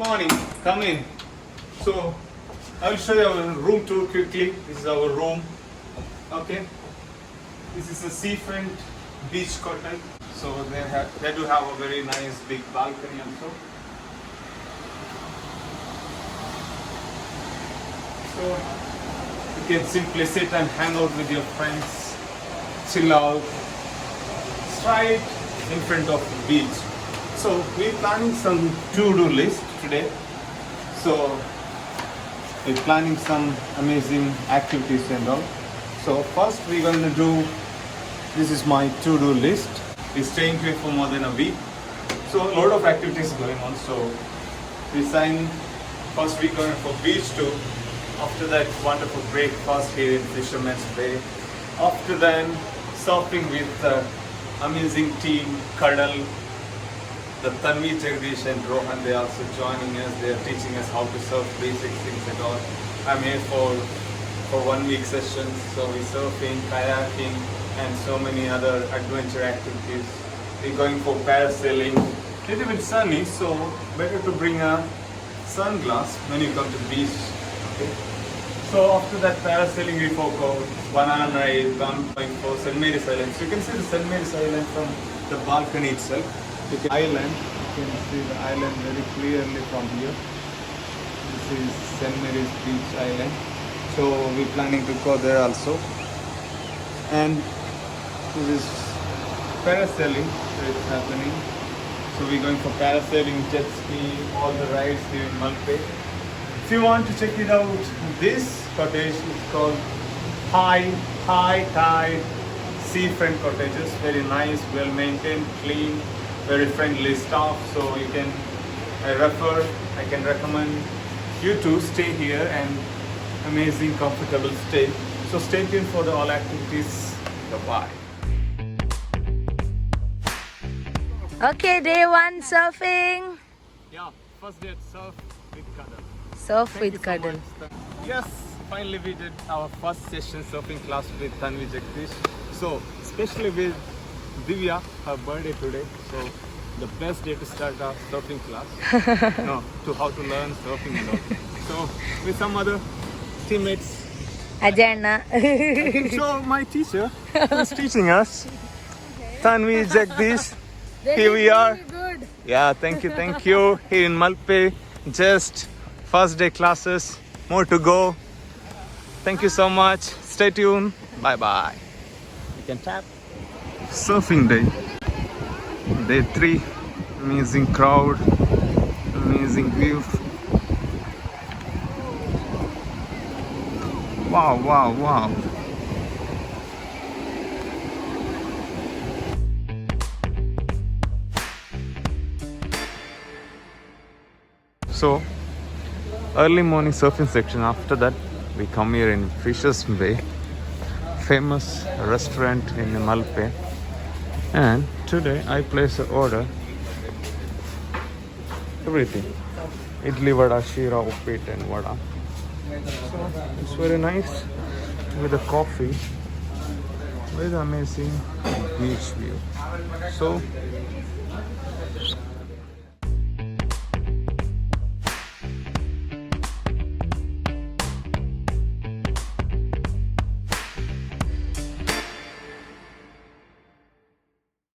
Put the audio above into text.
morning. Come in. So I will show you our room tour quickly. This is our room. Okay. This is a seafront beach cottage. So they do have a very nice big balcony also. So you can simply sit and hang out with your friends, chill out, straight in front of the beach. So we're planning some to-do list today. So we're planning some amazing activities and all. So first we're going to do, this is my to-do list. We're staying here for more than a week. So a lot of activities going on. So we sign first week going for beach tour. After that, wonderful breakfast here in Fisherman's Bay. After then, surfing with amazing team, KADAL, the Tanvi, Jagdish and Rohan, they are also joining us. They are teaching us how to surf, basic things and all. I'm here for 1 week sessions. So we're surfing, kayaking and so many other adventure activities. We're going for parasailing. A little bit sunny, so better to bring a sunglass when you come to the beach. Okay. So after that parasailing we go banana ride, going for St. Mary's Island. So you can see the St. Mary's Island from the balcony itself. You can see the island very clearly from here. This is St. Mary's Beach Island. So we're planning to go there also. And this is parasailing, so it's happening. So we're going for parasailing, jet ski, all the rides here in Malpe. If you want to check it out, this cottage is called High Tide Seafront Cottages. Very nice, well maintained, clean, very friendly staff. So you can, I can recommend you to stay here and amazing, comfortable stay. So stay tuned for the all activities. Bye. Okay, day one surfing. Yeah, first day at surf with KADAL. Surf with KADAL. Yes, finally we did our first session surfing class with Tanvi Jagdish. So, especially with Divya, her birthday today. So, the best day to start our surfing class. To how to learn surfing and all. So, with some other teammates. Ajanna. I can show my teacher who's teaching us. Tanvi Jagdish. Here we are. Good. Yeah, thank you. Here in Malpe. Just first day classes, more to go. Thank you so much. Stay tuned. Bye bye. You can tap. Surfing day. Day 3. Amazing crowd. Amazing view. Wow. So, early morning surfing section. After that, we come here in Fisher's Bay, famous restaurant in Malpe. And today I place an order. Everything. Idli vada, shira, uppit and vada. So it's very nice with the coffee. Very amazing beach view. So